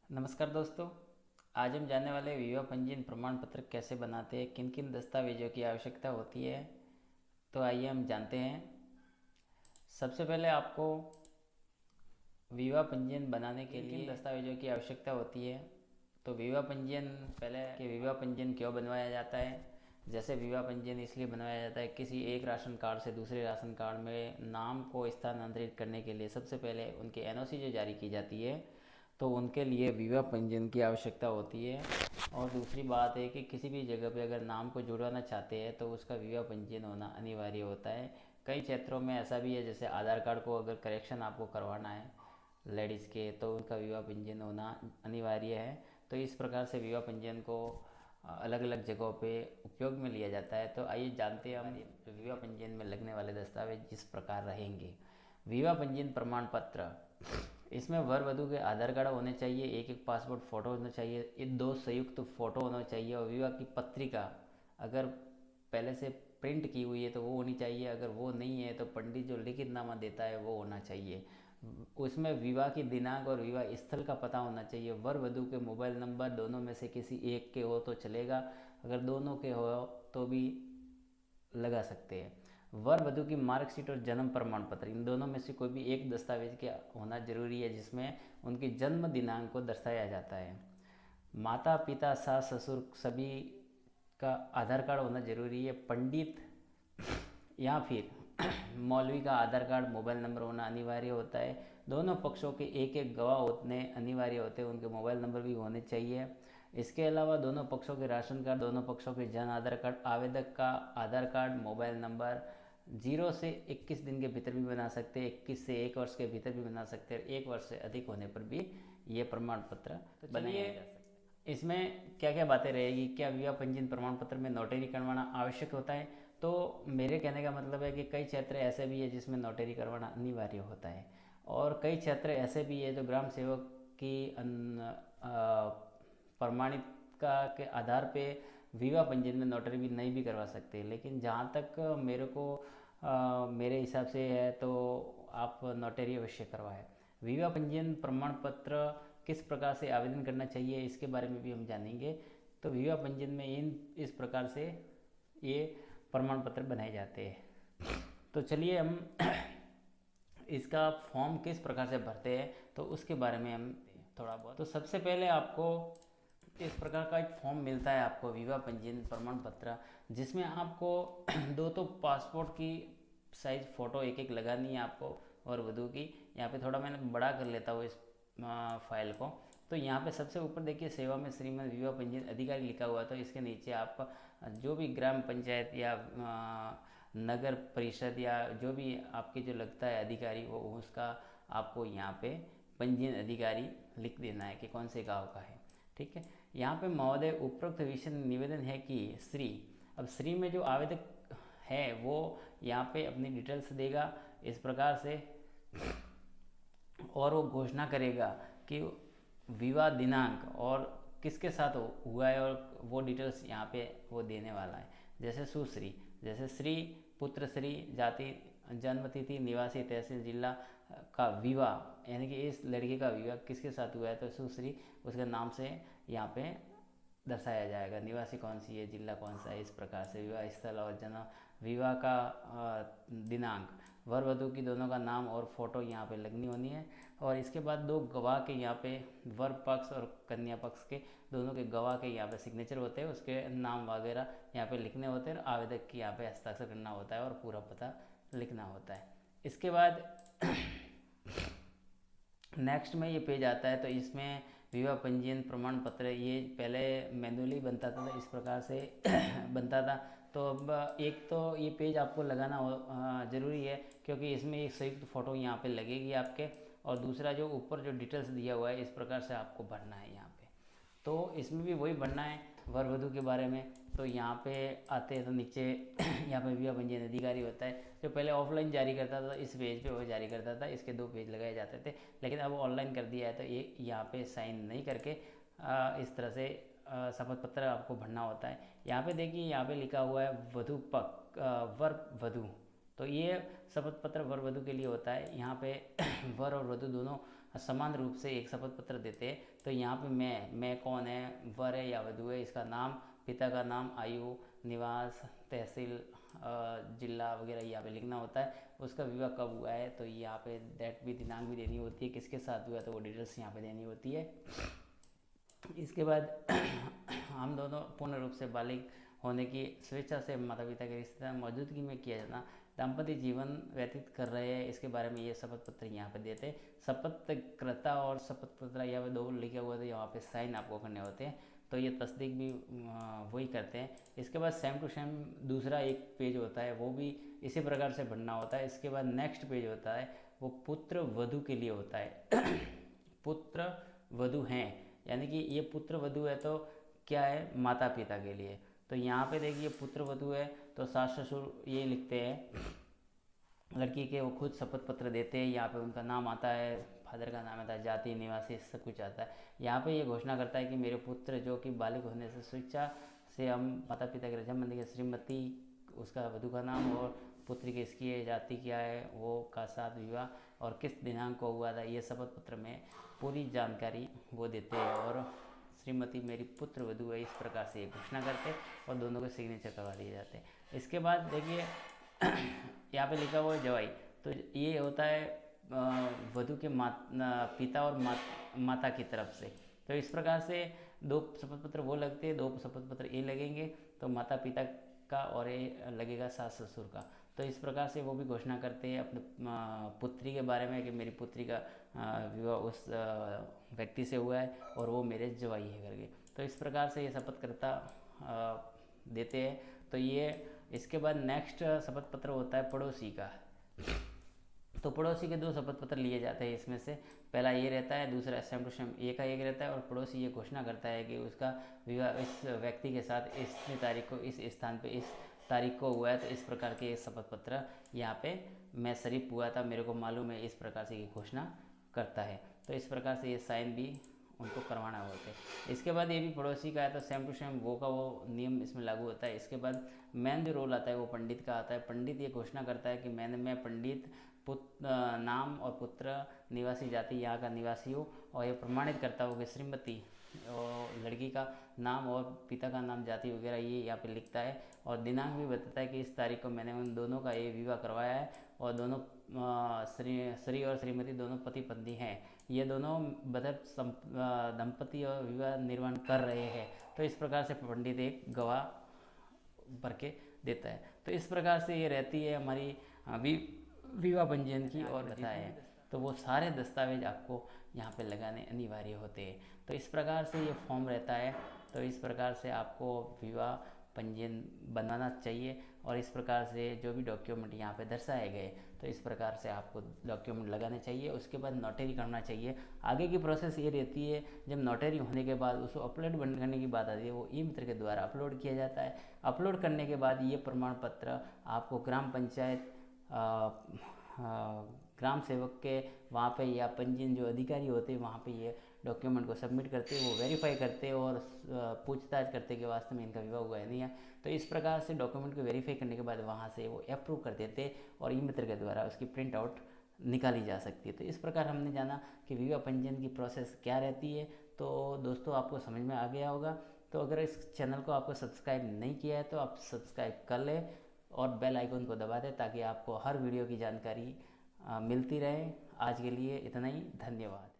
नमस्कार दोस्तों। आज हम जानने वाले विवाह पंजीयन प्रमाण पत्र कैसे बनाते हैं, किन किन दस्तावेजों की आवश्यकता होती है। तो आइए हम जानते हैं। सबसे पहले आपको विवाह पंजीयन बनाने के लिए किन दस्तावेजों की आवश्यकता होती है। तो विवाह पंजीयन पहले कि विवाह पंजीयन क्यों बनवाया जाता है। जैसे विवाह पंजीयन इसलिए बनवाया जाता है, किसी एक राशन कार्ड से दूसरे राशन कार्ड में नाम को स्थानांतरित करने के लिए सबसे पहले उनकी एनओसी जो जारी की जाती है, तो उनके लिए विवाह पंजीयन की आवश्यकता होती है। और दूसरी बात है कि किसी भी जगह पे अगर नाम को जुड़वाना चाहते हैं तो उसका विवाह पंजीयन होना अनिवार्य होता है। कई क्षेत्रों में ऐसा भी है, जैसे आधार कार्ड को अगर करेक्शन आपको करवाना है लेडीज़ के, तो उनका विवाह पंजीयन होना अनिवार्य है। तो इस प्रकार से विवाह पंजीयन को अलग अलग जगहों पे उपयोग में लिया जाता है। तो आइए जानते हैं हम विवाह पंजीयन में लगने वाले दस्तावेज जिस प्रकार रहेंगे। विवाह पंजीयन प्रमाण पत्र, इसमें वर वधू के आधार कार्ड होने चाहिए, एक एक पासपोर्ट फ़ोटो होना चाहिए, ये दो संयुक्त फ़ोटो होना चाहिए। और विवाह की पत्रिका अगर पहले से प्रिंट की हुई है तो वो होनी चाहिए, अगर वो नहीं है तो पंडित जो लिखितनामा देता है वो होना चाहिए। उसमें विवाह की दिनांक और विवाह स्थल का पता होना चाहिए। वर वधू के मोबाइल नंबर दोनों में से किसी एक के हो तो चलेगा, अगर दोनों के हो तो भी लगा सकते हैं। वर वधू की मार्कशीट और जन्म प्रमाण पत्र, इन दोनों में से कोई भी एक दस्तावेज के होना जरूरी है जिसमें उनकी जन्म दिनांक को दर्शाया जाता है। माता पिता सास ससुर सभी का आधार कार्ड होना जरूरी है। पंडित या फिर मौलवी का आधार कार्ड मोबाइल नंबर होना अनिवार्य होता है। दोनों पक्षों के एक एक गवाह होने अनिवार्य होते हैं, उनके मोबाइल नंबर भी होने चाहिए। इसके अलावा दोनों पक्षों के राशन कार्ड, दोनों पक्षों के जन आधार कार्ड, आवेदक का आधार कार्ड, मोबाइल नंबर 0 से 21 दिन के भीतर भी बना सकते हैं, 21 से 1 वर्ष के भीतर भी बना सकते हैं, 1 वर्ष से अधिक होने पर भी ये प्रमाण पत्र बनाया जा सकता है। इसमें क्या क्या बातें रहेगी, क्या विवाह पंजीयन प्रमाण पत्र में नोटरी करवाना आवश्यक होता है। तो मेरे कहने का मतलब है कि कई क्षेत्र ऐसे भी है जिसमें नोटरी करवाना अनिवार्य होता है, और कई क्षेत्र ऐसे भी है जो ग्राम सेवक की प्रमाणित का के आधार पे विवाह पंजीयन में नोटरी भी नहीं भी करवा सकते। लेकिन जहाँ तक मेरे को मेरे हिसाब से है तो आप नोटरी अवश्य करवाएं। विवाह पंजीयन प्रमाण पत्र किस प्रकार से आवेदन करना चाहिए इसके बारे में भी हम जानेंगे। तो विवाह पंजीयन में इस प्रकार से ये प्रमाण पत्र बनाए जाते हैं। तो चलिए हम इसका फॉर्म किस प्रकार से भरते हैं तो उसके बारे में हम थोड़ा बहुत। तो सबसे पहले आपको इस प्रकार का एक फॉर्म मिलता है आपको, विवाह पंजीयन प्रमाण पत्र, जिसमें आपको दो तो पासपोर्ट की साइज फ़ोटो एक एक लगानी है आपको और वधू की। यहाँ पे थोड़ा मैंने बड़ा कर लेता हूँ इस फाइल को। तो यहाँ पे सबसे ऊपर देखिए सेवा में श्रीमद विवाह पंजीयन अधिकारी लिखा हुआ, तो इसके नीचे आप जो भी ग्राम पंचायत या नगर परिषद या जो भी आपके जो लगता है अधिकारी वो उसका आपको यहाँ पे पंजीयन अधिकारी लिख देना है कि कौन से गांव का है। ठीक है। यहाँ पे महोदय उपरोक्त विषय निवेदन है कि श्री, अब श्री में जो आवेदक है वो यहाँ पे अपनी डिटेल्स देगा इस प्रकार से, और वो घोषणा करेगा कि विवाह दिनांक और किसके साथ हुआ है, और वो डिटेल्स यहाँ पे वो देने वाला है। जैसे सुश्री, जैसे श्री पुत्र श्री, जाति जन्म तिथि निवासी तहसील जिला का विवाह, यानी कि इस लड़के का विवाह किसके साथ हुआ है तो सुश्री उसके नाम से यहाँ पे दर्शाया जाएगा। निवासी कौन सी है, जिला कौन सा है, इस प्रकार से विवाह स्थल और जन्म, विवाह का दिनांक, वर वधू की दोनों का नाम और फोटो यहाँ पे लगनी होनी है। और इसके बाद दो गवाह के यहाँ पे वर पक्ष और कन्या पक्ष के दोनों के गवाह के यहाँ पे सिग्नेचर होते हैं, उसके नाम वगैरह यहाँ पे लिखने होते हैं, और आवेदक की यहाँ पे हस्ताक्षर करना होता है और पूरा पता लिखना होता है। इसके बाद नेक्स्ट में ये पेज आता है, तो इसमें विवाह पंजीयन प्रमाण पत्र ये पहले मैनुअली बनता था, इस प्रकार से बनता था। तो अब एक तो ये पेज आपको लगाना ज़रूरी है, क्योंकि इसमें एक संयुक्त फ़ोटो यहाँ पे लगेगी आपके, और दूसरा जो ऊपर जो डिटेल्स दिया हुआ है इस प्रकार से आपको भरना है यहाँ पे। तो इसमें भी वही भरना है वर वधू के बारे में। तो यहाँ पे आते हैं तो नीचे यहाँ पे विवाह पंजीयन अधिकारी होता है, जो पहले ऑफलाइन जारी करता था इस पेज पे वो जारी करता था, इसके 2 पेज लगाए जाते थे, लेकिन अब ऑनलाइन कर दिया है। तो ये यहाँ पे साइन नहीं करके इस तरह से शपथ पत्र आपको भरना होता है। यहाँ पे देखिए यहाँ पे लिखा हुआ है वधु वर वधु, तो ये शपथ पत्र वर वधु के लिए होता है। यहाँ पे वर और वधु दोनों समान रूप से एक शपथ पत्र देते हैं। तो यहाँ पे मैं कौन है, वर है या वधू है, इसका नाम, पिता का नाम, आयु, निवास, तहसील, जिला वगैरह यहाँ पे लिखना होता है। उसका विवाह कब हुआ है तो यहाँ पे डेट भी, दिनांक भी देनी होती है, किसके साथ हुआ तो वो डिटेल्स यहाँ पे देनी होती है। इसके बाद हम दोनों पूर्ण रूप से बालिग होने की स्वेच्छा से माता पिता के रिश्तेदार मौजूदगी में किया जाना, दाम्पत्य जीवन व्यतीत कर रहे हैं, इसके बारे में ये शपथ पत्र यहाँ पे देते हैं। शपथकर्ता और शपथ पत्र यहाँ पे दो लिखे हुए थे, यहाँ पे साइन आपको करने होते हैं, तो ये तस्दीक भी वही करते हैं। इसके बाद सेम टू सेम दूसरा एक पेज होता है, वो भी इसी प्रकार से भरना होता है। इसके बाद नेक्स्ट पेज होता है, वो पुत्र वधू के लिए होता है। पुत्र वधू हैं, यानी कि ये पुत्र वधू है तो क्या है, माता पिता के लिए। तो यहाँ पे देखिए पुत्र वधू है तो सास ससुर ये लिखते हैं, लड़की के वो खुद शपथ पत्र देते हैं, यहाँ पे उनका नाम आता है, फादर का नाम आता है, जाति, निवासी, सब कुछ आता है। यहाँ पे ये घोषणा करता है कि मेरे पुत्र जो कि बालिग होने से स्वेच्छा से हम माता पिता के रजामंदी के श्रीमती, उसका वधू का नाम, और पुत्री की इसकी है, जाति क्या है, वो का साथ विवाह और किस दिनांक को हुआ था, ये शपथ पत्र में पूरी जानकारी वो देते हैं। और श्रीमती मेरी पुत्र वधू है, इस प्रकार से ये घोषणा करते और दोनों के सिग्नेचर करवा दिए जाते हैं। इसके बाद देखिए यहाँ पे लिखा हुआ है जवाई, तो ये होता है वधू के पिता और माता की तरफ से। तो इस प्रकार से दो शपथ पत्र वो लगते हैं, दो शपथ पत्र ये लगेंगे, तो माता पिता का और ये लगेगा सास ससुर का। तो इस प्रकार से वो भी घोषणा करते हैं अपने पुत्री के बारे में कि मेरी पुत्री का विवाह उस व्यक्ति से हुआ है और वो मेरे जवाई है करके। तो इस प्रकार से ये शपथकर्ता देते हैं। तो ये इसके बाद नेक्स्ट शपथ पत्र होता है पड़ोसी का। तो पड़ोसी के दो शपथ पत्र लिए जाते हैं, इसमें से पहला ये रहता है, दूसरा सेम टू सेम ये का एक रहता है। और पड़ोसी ये घोषणा करता है कि उसका विवाह इस व्यक्ति के साथ इतनी तारीख को इस स्थान पे इस तारीख को हुआ है। तो इस प्रकार के शपथ पत्र यहाँ पे मैं शरीफ हुआ था, मेरे को मालूम है, इस प्रकार से ये घोषणा करता है। तो इस प्रकार से ये साइन भी उनको करवाना होता है। इसके बाद ये भी पड़ोसी का है, तो सेम टू सेम वो का वो नियम इसमें लागू होता है। इसके बाद मेन जो रोल आता है वो पंडित का आता है। पंडित ये घोषणा करता है कि मैं पंडित नाम और पुत्र, निवासी जाति यहाँ का निवासी हूँ, और ये प्रमाणित करता हूँ कि श्रीमती और लड़की का नाम और पिता का नाम, जाति वगैरह ये यहाँ पे लिखता है, और दिनांक भी बताता है कि इस तारीख को मैंने उन दोनों का ये विवाह करवाया है, और दोनों श्री और श्रीमती दोनों पति पत्नी हैं, ये दोनों दंपति और विवाह निर्माण कर रहे हैं। तो इस प्रकार से पंडित एक गवाह भर के देता है। तो इस प्रकार से ये रहती है हमारी विवाह पंजीयन की। और बताया तो वो सारे दस्तावेज आपको यहाँ पे लगाने अनिवार्य होते हैं। तो इस प्रकार से ये फॉर्म रहता है। तो इस प्रकार से आपको विवाह पंजीयन बनाना चाहिए, और इस प्रकार से जो भी डॉक्यूमेंट यहाँ पे दर्शाए गए, तो इस प्रकार से आपको डॉक्यूमेंट लगाने चाहिए। उसके बाद नोटरी करना चाहिए। आगे की प्रोसेस ये रहती है, जब नोटरी होने के बाद उसको अपलोड करने की बात आती है, वो ई मित्र के द्वारा अपलोड किया जाता है। अपलोड करने के बाद ये प्रमाण पत्र आपको ग्राम पंचायत ग्राम सेवक के वहाँ पे या पंजीयन जो अधिकारी होते हैं वहाँ पे ये डॉक्यूमेंट को सबमिट करते हैं, वो वेरीफाई करते हैं और पूछताछ करते हैं कि वास्तव में इनका विवाह हुआ है नहीं है। तो इस प्रकार से डॉक्यूमेंट को वेरीफाई करने के बाद वहाँ से वो अप्रूव कर देते हैं, और ई मित्र के द्वारा उसकी प्रिंट आउट निकाली जा सकती है। तो इस प्रकार हमने जाना कि विवाह पंजीयन की प्रोसेस क्या रहती है। तो दोस्तों आपको समझ में आ गया होगा। तो अगर इस चैनल को आपको सब्सक्राइब नहीं किया है तो आप सब्सक्राइब कर लें और बेल आइकन को दबा दें, ताकि आपको हर वीडियो की जानकारी मिलती रहे। आज के लिए इतना ही, धन्यवाद।